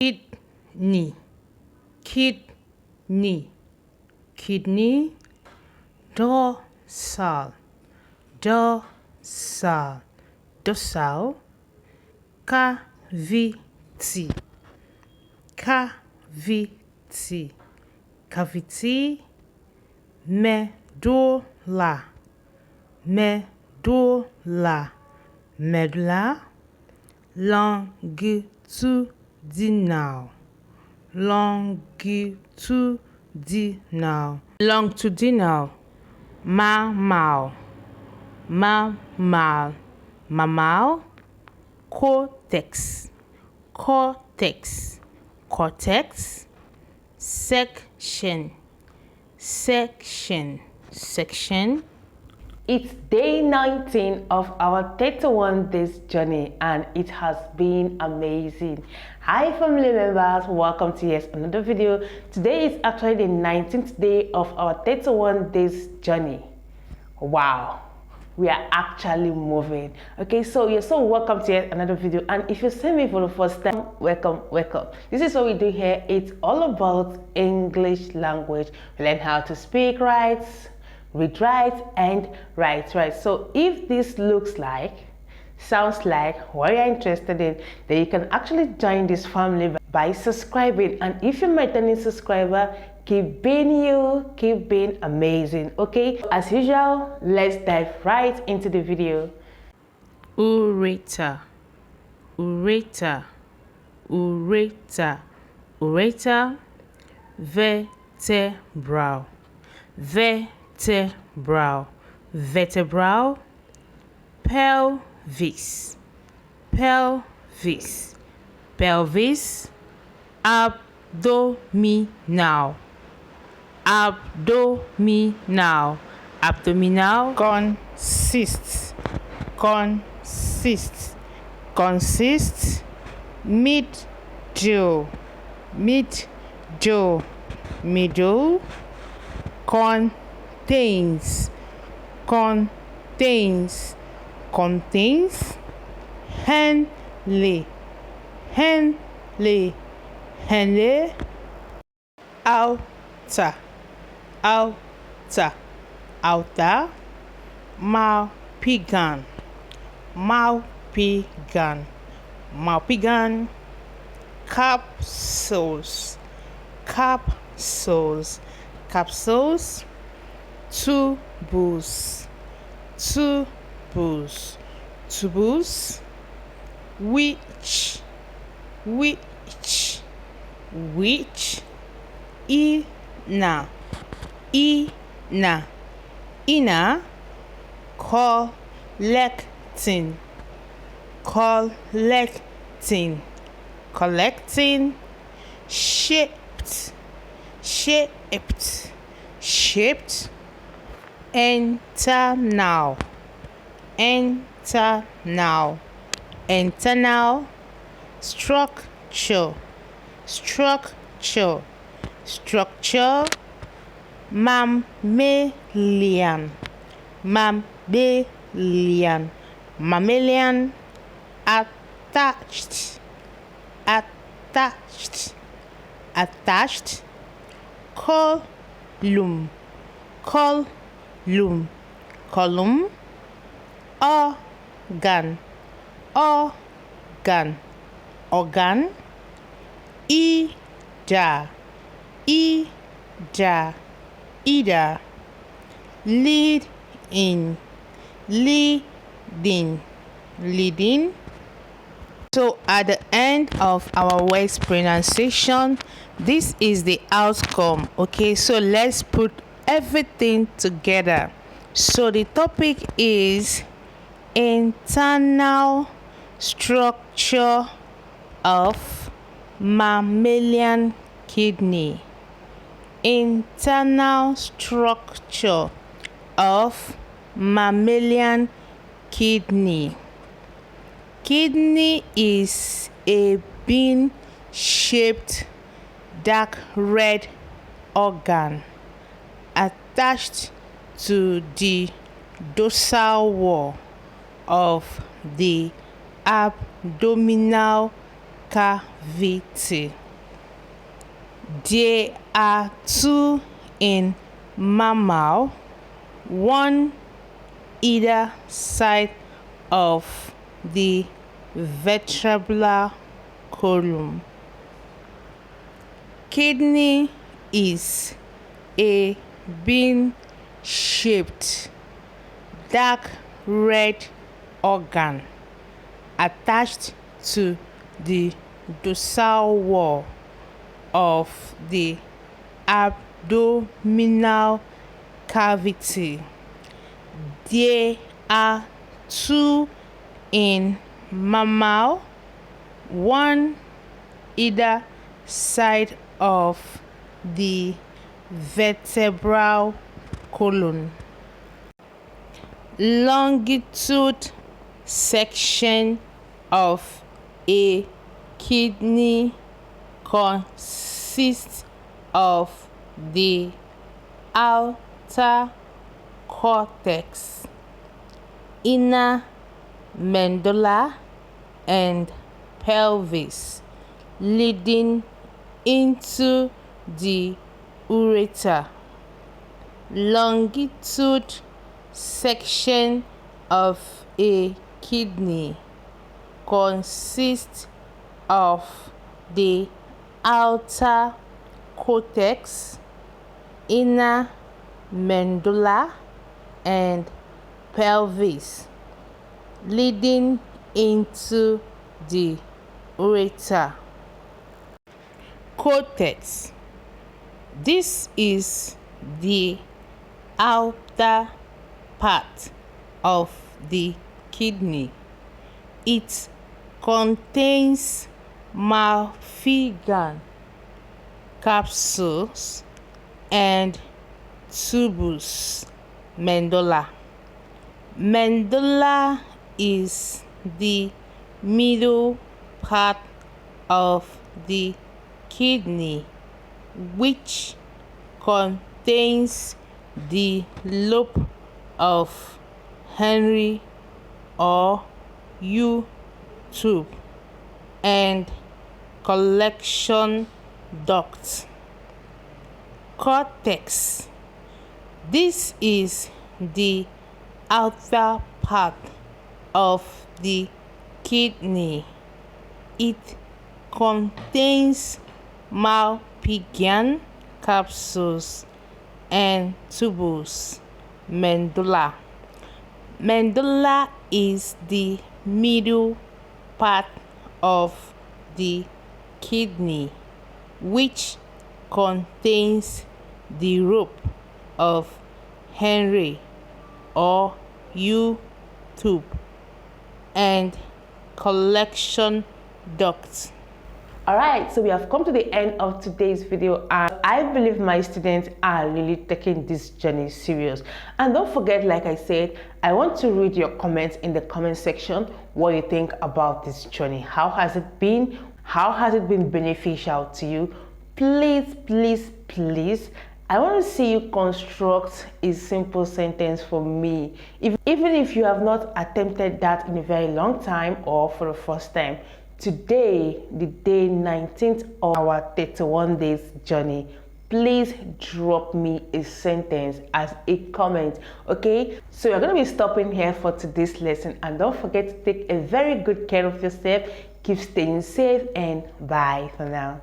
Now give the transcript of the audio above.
kidney, kidney, kidney, dorsal, dorsal, dorsal, cavity, cavity, cavity, medulla, medulla, medulla, longitudinal, longitudinal, longitudinal, mammal, mammal, mammal, cortex, cortex, cortex, section, section, section. It's day 19 of our 31 days journey and it has been amazing. Hi family members, welcome to yet another video. Today is actually the 19th day of our 31 days journey. Wow, we are actually moving. Okay, so you're so welcome to yet another video, and if you see me for the first time, welcome, welcome. This is what we do here. It's all about English language. We learn how to speak right, read right, and write right. So if this looks like, sounds like what you're interested in, then you can actually join this family by subscribing. And if you're my returning subscriber, keep being you, keep being amazing. Okay, as usual, let's dive right into the video. Ureter, ureter, ureter, ureter, vertebral, vertebral, vertebral, pelvis, pelvis, pelvis, abdominal, abdominal, abdominal, consists, consists, consists, middle, middle, middle, contains, contains, contains, henley, henley, henley, outer, outer, outer, malpigan, malpigan, malpigan, capsules, capsules, capsules, tubus, tubus, tubus, which, which, which, inner, inner, inner, collecting, collecting, collecting, shaped, shaped, shaped, internal, internal, internal, structure, structure, structure, mammalian, mammalian, mammalian, attached, attached, attached, column, column, column, organ, organ, organ, either, either, either, lead in, leading, leading. So at the end of our words pronunciation, this is the outcome. Okay, so let's put everything together. So the topic is internal structure of mammalian kidney, internal structure of mammalian kidney. Kidney is a bean-shaped dark red organ attached to the dorsal wall of the abdominal cavity. There are two in mammal, one either side of the vertebral column. Kidney is a bean-shaped, dark red organ attached to the dorsal wall of the abdominal cavity. There are two in mammal, one either side of the vertebral column. Longitude section of a kidney consists of the outer cortex, inner medulla, and pelvis, leading into the ureter. Longitude section of a kidney consists of the outer cortex, inner medulla, and pelvis, leading into the ureter. Cortex. This is the outer part of the kidney. It contains malfigan capsules and tubules. Medulla. Medulla is the middle part of the kidney, which contains the lobe of Henry or U-tube and collection duct. Cortex. This is the outer part of the kidney. It contains Malpighian capsules and tubules. Medulla. Medulla is the middle part of the kidney, which contains the rope of Henry or U-tube and collection duct. Alright, so we have come to the end of today's video, and I believe my students are really taking this journey serious. And don't forget, like I said, I want to read your comments in the comment section. What you think about this journey? How has it been? How has it been beneficial to you? Please, please, please, I want to see you construct a simple sentence for me. Even if you have not attempted that in a very long time or for the first time, today, the day 19th of our 31 days journey, please drop me a sentence as a comment, okay? So you're going to be stopping here for today's lesson, and don't forget to take a very good care of yourself. Keep staying safe, and bye for now.